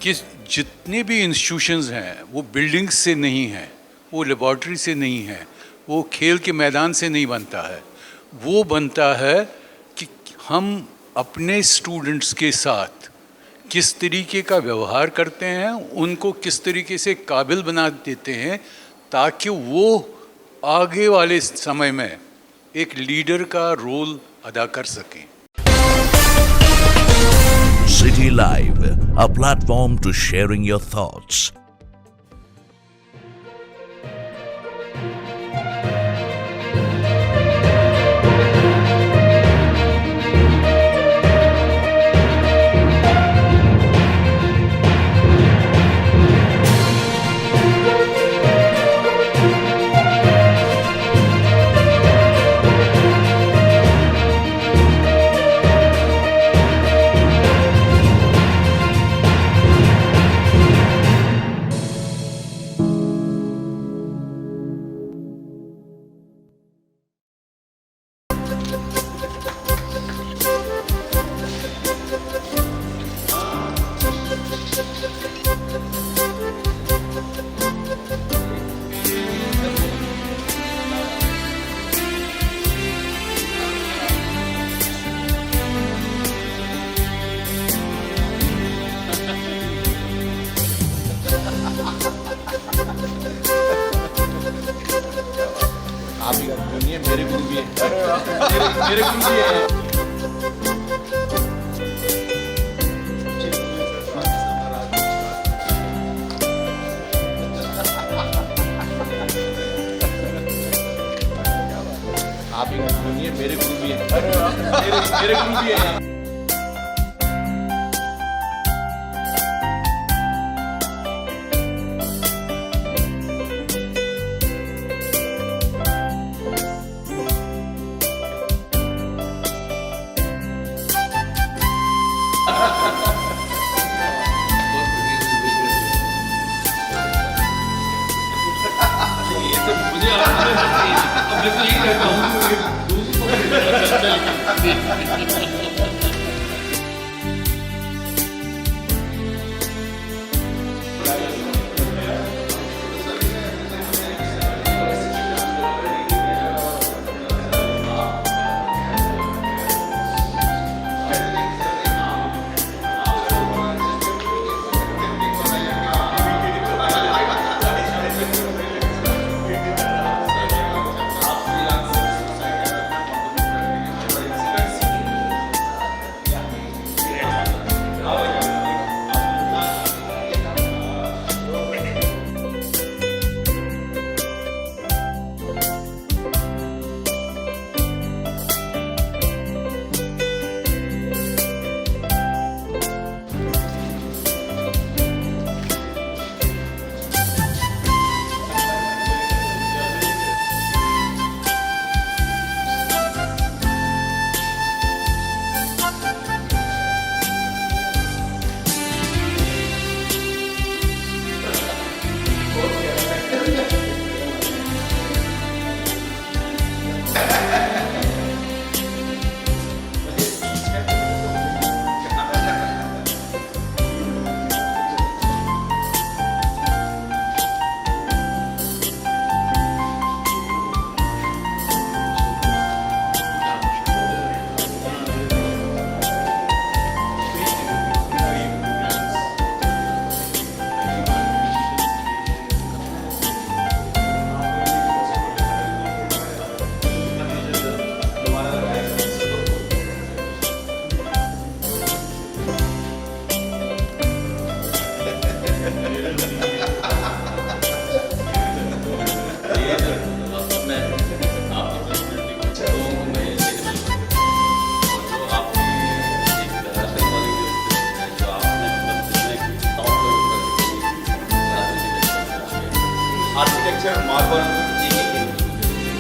कि जितने भी इंस्टीट्यूशंस हैं वो बिल्डिंग्स से नहीं हैं, वो लेबॉर्ट्री से नहीं है, वो खेल के मैदान से नहीं बनता है। वो बनता है कि हम अपने स्टूडेंट्स के साथ किस तरीके का व्यवहार करते हैं, उनको किस तरीके से काबिल बना देते हैं ताकि वो आगे वाले समय में एक लीडर का रोल अदा कर सकें। City Live, a platform to sharing your thoughts. मेरे गुरु भी है, मेरे गुरु भी है। आप ही गुरु नहीं है, मेरे गुरु भी है, मेरे गुरु भी है।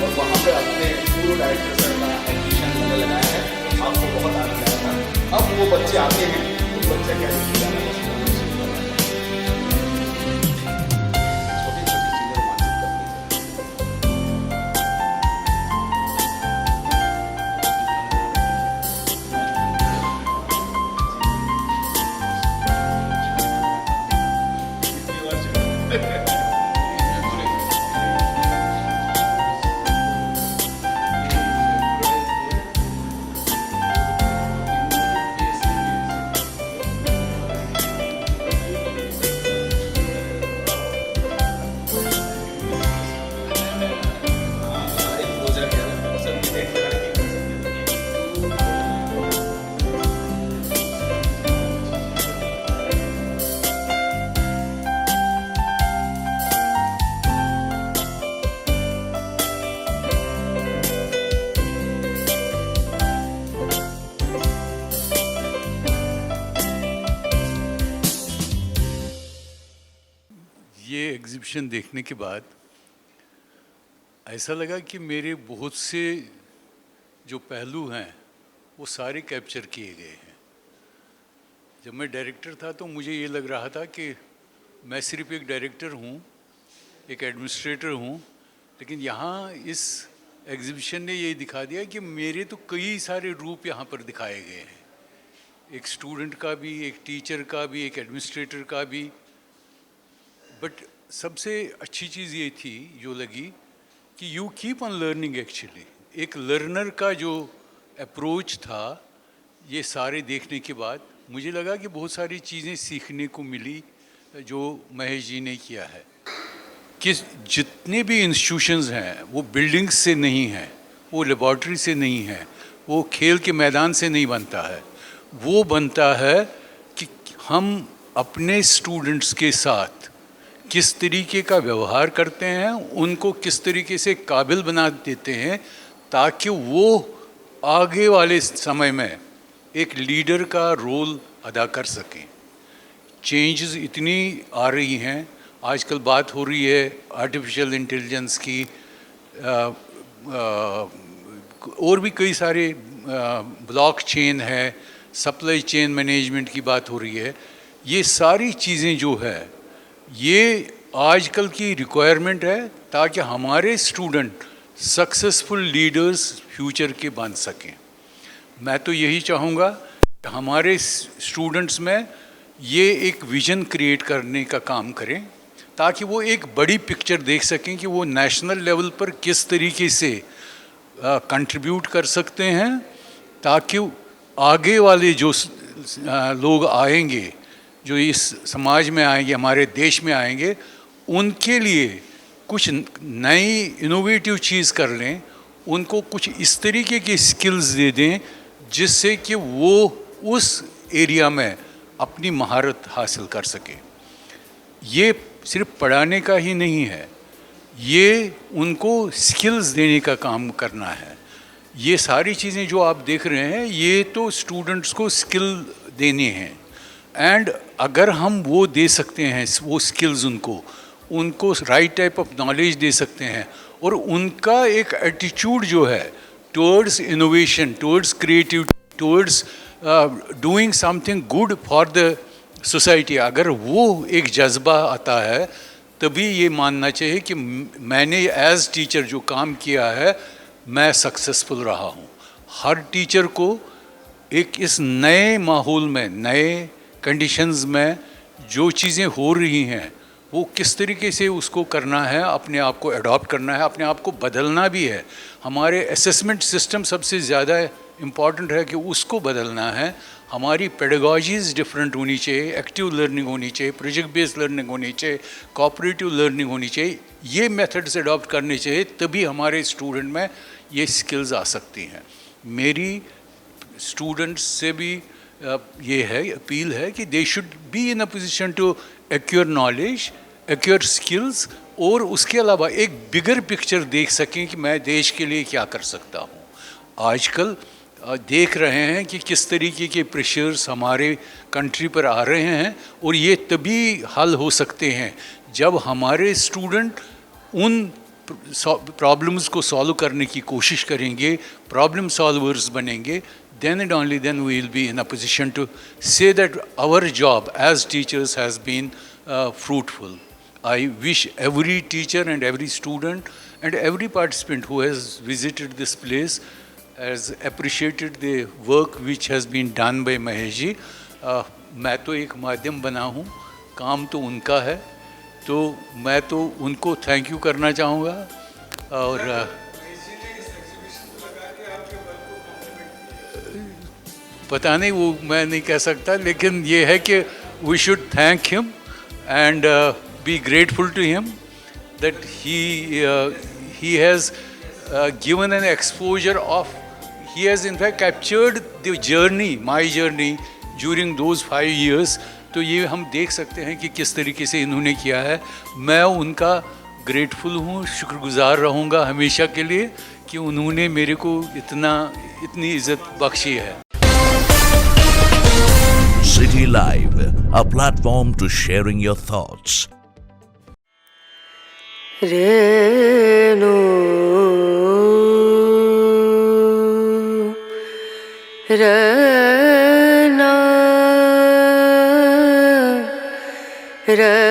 और वहाँ पे अपने पूरे डायरेक्टर सर का एडमिशन मैंने लगाया है। आपको बहुत आनंद आएगा। अब वो बच्चे आते हैं, उस बच्चे कैसे जाना ये एग्जीबिशन देखने के बाद ऐसा लगा कि मेरे बहुत से जो पहलू हैं वो सारे कैप्चर किए गए हैं। जब मैं डायरेक्टर था तो मुझे ये लग रहा था कि मैं सिर्फ एक डायरेक्टर हूँ, एक एडमिनिस्ट्रेटर हूँ, लेकिन यहाँ इस एग्जीबिशन ने ये दिखा दिया कि मेरे तो कई सारे रूप यहाँ पर दिखाए गए हैं, एक स्टूडेंट का भी, एक टीचर का भी, एक एडमिनिस्ट्रेटर का भी। बट सबसे अच्छी चीज़ ये थी जो लगी कि you keep on learning actually. एक लर्नर का जो अप्रोच था, ये सारे देखने के बाद मुझे लगा कि बहुत सारी चीज़ें सीखने को मिली जो महेश जी ने किया है। कि जितने भी इंस्टीट्यूशंस हैं वो बिल्डिंग्स से नहीं हैं, वो लेबॉर्ट्री से नहीं है, वो खेल के मैदान से नहीं बनता है। वो बनता है कि हम अपने स्टूडेंट्स के साथ किस तरीके का व्यवहार करते हैं, उनको किस तरीके से काबिल बना देते हैं ताकि वो आगे वाले समय में एक लीडर का रोल अदा कर सकें। चेंजेस इतनी आ रही हैं, आजकल बात हो रही है आर्टिफिशियल इंटेलिजेंस की, और भी कई सारे ब्लॉक चेन है, सप्लाई चेन मैनेजमेंट की बात हो रही है। ये सारी चीज़ें जो है ये आजकल की रिक्वायरमेंट है ताकि हमारे स्टूडेंट सक्सेसफुल लीडर्स फ्यूचर के बन सकें। मैं तो यही चाहूँगा कि हमारे स्टूडेंट्स में ये एक विज़न क्रिएट करने का काम करें ताकि वो एक बड़ी पिक्चर देख सकें कि वो नेशनल लेवल पर किस तरीके से कंट्रीब्यूट कर सकते हैं, ताकि आगे वाले जो लोग आएंगे, जो इस समाज में आएंगे, हमारे देश में आएंगे, उनके लिए कुछ नई इनोवेटिव चीज़ कर लें, उनको कुछ इस तरीके की स्किल्स दे दें जिससे कि वो उस एरिया में अपनी महारत हासिल कर सके। ये सिर्फ पढ़ाने का ही नहीं है, ये उनको स्किल्स देने का काम करना है। ये सारी चीज़ें जो आप देख रहे हैं ये तो स्टूडेंट्स को स्किल देने हैं, एंड अगर हम वो दे सकते हैं, वो स्किल्स उनको राइट टाइप ऑफ नॉलेज दे सकते हैं और उनका एक एटीट्यूड जो है towards innovation, towards creativity, towards doing something good for the society, अगर वो एक जज्बा आता है तभी ये मानना चाहिए कि मैंने एज टीचर जो काम किया है मैं सक्सेसफुल रहा हूँ। हर टीचर को एक इस नए माहौल में, नए कंडीशंस में जो चीज़ें हो रही हैं वो किस तरीके से उसको करना है, अपने आप को अडॉप्ट करना है, अपने आप को बदलना भी है। हमारे असेसमेंट सिस्टम सबसे ज़्यादा इम्पॉर्टेंट है कि उसको बदलना है। हमारी पेडागॉजीज डिफरेंट होनी चाहिए, एक्टिव लर्निंग होनी चाहिए, प्रोजेक्ट बेस्ड लर्निंग होनी चाहिए, कोऑपरेटिव लर्निंग होनी चाहिए। ये मेथड्स अडॉप्ट करने चाहिए, तभी हमारे स्टूडेंट में ये स्किल्स आ सकती हैं। मेरी स्टूडेंट्स से भी ये है, अपील है कि they should be in a position to acquire knowledge, acquire skills, और उसके अलावा एक बिगर पिक्चर देख सकें कि मैं देश के लिए क्या कर सकता हूँ। आजकल देख रहे हैं कि किस तरीके के प्रेशर्स हमारे कंट्री पर आ रहे हैं, और ये तभी हल हो सकते हैं जब हमारे स्टूडेंट उन प्रॉब्लम्स को सॉल्व करने की कोशिश करेंगे, प्रॉब्लम सॉल्वर्स बनेंगे। then and only then we will be in a position to say that our job as teachers has been fruitful. I wish every teacher and every student and every participant who has visited this place has appreciated the work which has been done by Mahesh ji. मैं तो एक माध्यम बना हूँ, काम तो उनका है, तो मैं तो उनको थैंक यू करना चाहूँगा। और पता नहीं, वो मैं नहीं कह सकता, लेकिन ये है कि we should thank him and be grateful to him that he has given an exposure of, he has in fact captured the journey, my journey during those 5 years. तो ये हम देख सकते हैं कि किस तरीके से इन्होंने किया है। मैं उनका ग्रेटफुल हूँ, शुक्रगुजार रहूँगा हमेशा के लिए कि उन्होंने मेरे को इतनी इज्जत बख्शी है। City Live, a platform to sharing your thoughts. Renu रना रना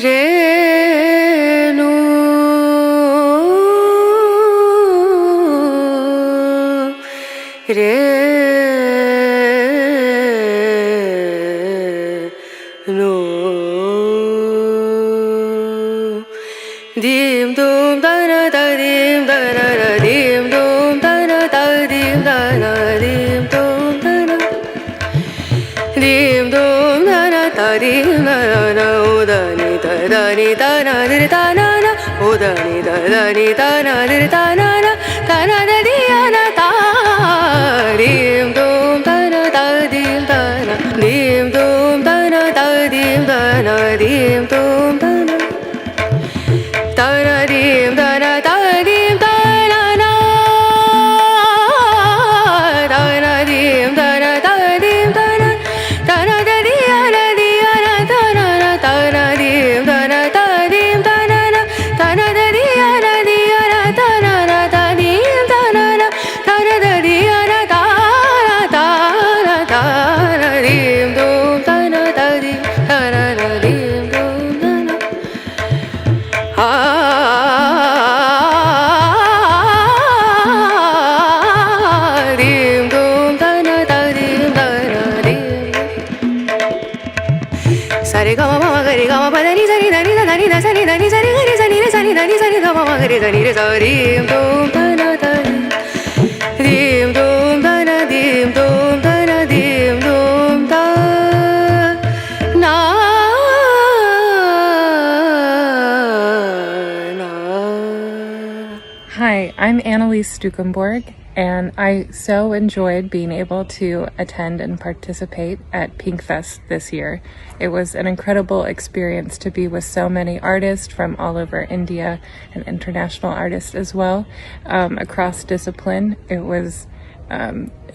Renu Renu दीम दूम दन दीम दन दीम दूम दन दीम दन दीम दूम दन दीम दूम दन दीम दन उदनी दनी दन दिरताना उदनी दनी दन दिरताना तना दियाना ता दीम दूम दन दीम दन दीम दूम दन दीम दन दीम दूम दन तना दीम दन दीम दन ना तना दीम दन दीम दन तना दियाना दियाना तना तना दीम दन दीम दन तना दियाना दियाना तना दीम दन तना दियाना तना तना दीम दूम तना दीम तना दीम दूम तना दीम दूम तना दीम तना दीम सारे गा मा गरे गा मा पदनी सनी धनी धनी ध सनी धनी सनी गरे सनी रे सनी धनी सनी ध मा गरे सनी रे दीम दूम तना दीम दूम तना दीम दूम तना दीम दूम तना Hi, I'm Annalise Stukenborg, and I so enjoyed being able to attend and participate at Pinkfest this year. It was an incredible experience to be with so many artists from all over India and international artists as well, across discipline. It was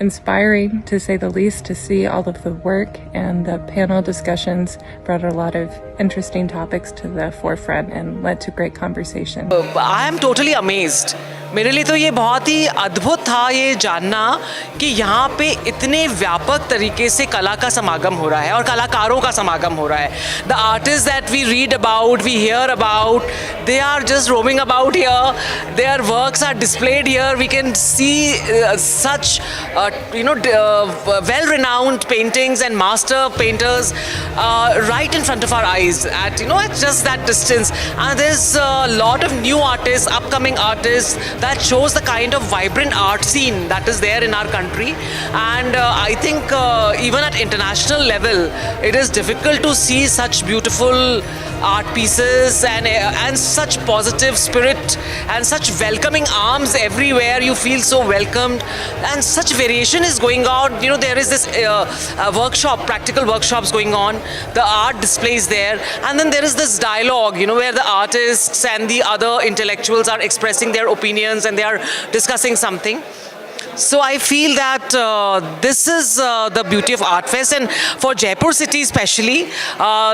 inspiring, to say the least, to see all of the work, and the panel discussions brought a lot of interesting topics to the forefront and led to great conversation. I am totally amazed. मेरे लिए तो ये बहुत ही अद्भुत था ये जानना कि यहाँ पे इतने व्यापक तरीके से कला का समागम हो रहा है और कलाकारों का समागम हो रहा है. The artists that we read about, we hear about, they are just roaming about here. Their works are displayed here. We can see such well-renowned paintings and master painters right in front of our eyes at just that distance. And there's a lot of new artists, upcoming artists, that shows the kind of vibrant art scene that is there in our country. And I think even at international level, it is difficult to see such beautiful art pieces and such positive spirit and such welcoming arms everywhere. You feel so welcomed, and such variation is going on. There is this workshop, practical workshops going on, the art displays there, and then there is this dialogue, where the artists and the other intellectuals are expressing their opinions and they are discussing something. So I feel that this is the beauty of Art Fest, and for Jaipur city especially,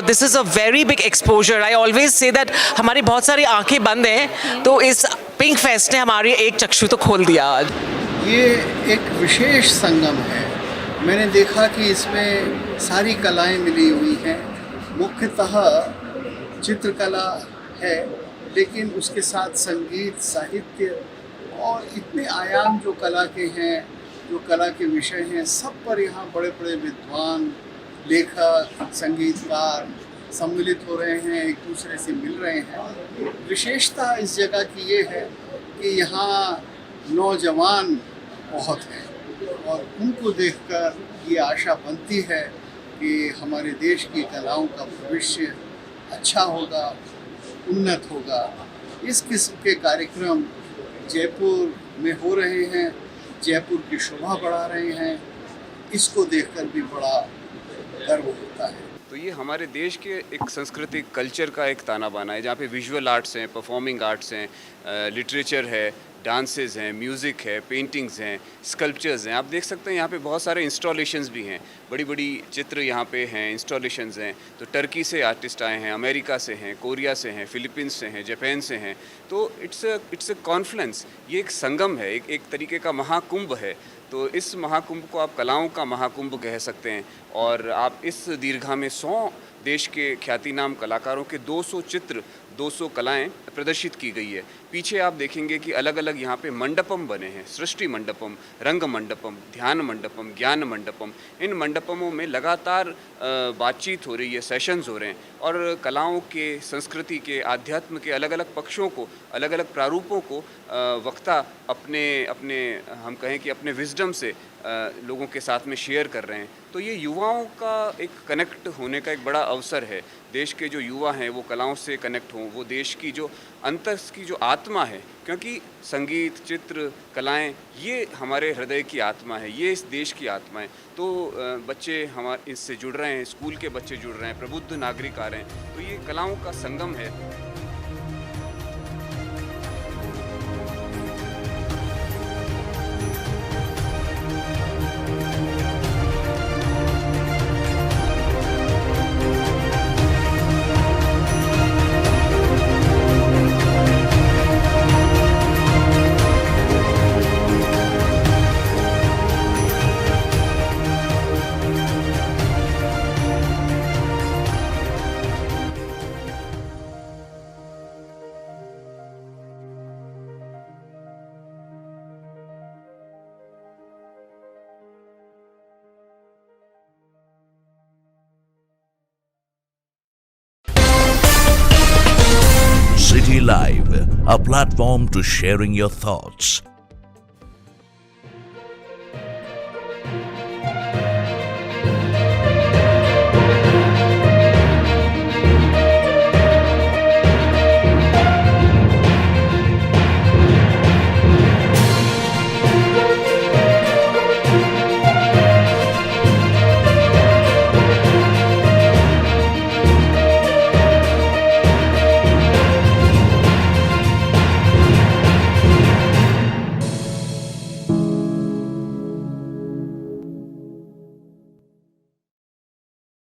this is a very big exposure. I always say that हमारी बहुत सारी आंखें बंद हैं, तो इस pink fest ने हमारी एक चक्षु तो खोल दिया आज. ये एक विशेष संगम है. मैंने देखा कि इसमें सारी कलाएं मिली हुई हैं. मुख्यतः चित्रकला है, लेकिन उसके साथ संगीत, साहित्य और इतने आयाम जो कला के हैं, जो कला के विषय हैं, सब पर यहाँ बड़े बड़े विद्वान, लेखक, संगीतकार सम्मिलित हो रहे हैं, एक दूसरे से मिल रहे हैं. विशेषता इस जगह की ये है कि यहाँ नौजवान बहुत हैं और उनको देखकर ये आशा बनती है कि हमारे देश की कलाओं का भविष्य अच्छा होगा, उन्नत होगा. इस किस्म के कार्यक्रम जयपुर में हो रहे हैं, जयपुर की शोभा बढ़ा रहे हैं. इसको देखकर भी बड़ा गर्व होता है. तो ये हमारे देश के एक सांस्कृतिक कल्चर का एक ताना बाना है, जहाँ पे विजुअल आर्ट्स हैं, परफॉर्मिंग आर्ट्स हैं, लिटरेचर है, डांसेस हैं, म्यूज़िक है, पेंटिंग्स हैं, स्कल्पचर्स हैं। आप देख सकते हैं यहाँ पे बहुत सारे इंस्टॉलेशंस भी हैं, बड़ी बड़ी चित्र यहाँ पे हैं, इंस्टॉलेशंस हैं। तो टर्की से आर्टिस्ट आए हैं, अमेरिका से हैं, कोरिया से हैं, फिलीपींस से हैं, जापान से हैं। तो इट्स अ कॉन्फ्लुएंस, ये एक संगम है, एक तरीके का महाकुंभ है। तो इस महाकुंभ को आप कलाओं का महाकुंभ कह सकते हैं। और आप इस दीर्घा में 100 देश के ख्याति नाम कलाकारों के 200 चित्र, 200 कलाएं प्रदर्शित की गई है। पीछे आप देखेंगे कि अलग अलग यहाँ पे मंडपम बने हैं, सृष्टि मंडपम, रंग मंडपम, ध्यान मंडपम, ज्ञान मंडपम। इन मंडपमों में लगातार बातचीत हो रही है, सेशंस हो रहे हैं और कलाओं के, संस्कृति के, आध्यात्म के अलग अलग पक्षों को, अलग अलग प्रारूपों को वक्ता अपने हम कहें कि अपने विजडम से लोगों के साथ में शेयर कर रहे हैं। तो ये युवाओं का एक कनेक्ट होने का एक बड़ा अवसर है। देश के जो युवा हैं वो कलाओं से कनेक्ट हों, वो देश की जो अंतर की जो आत्मा है, क्योंकि संगीत, चित्र, कलाएं ये हमारे हृदय की आत्मा है, ये इस देश की आत्मा है। तो बच्चे हमारे इससे जुड़ रहे हैं, स्कूल के बच्चे जुड़ रहे हैं, प्रबुद्ध नागरिक आ रहे हैं। तो ये कलाओं का संगम है। City Live, a platform to sharing your thoughts.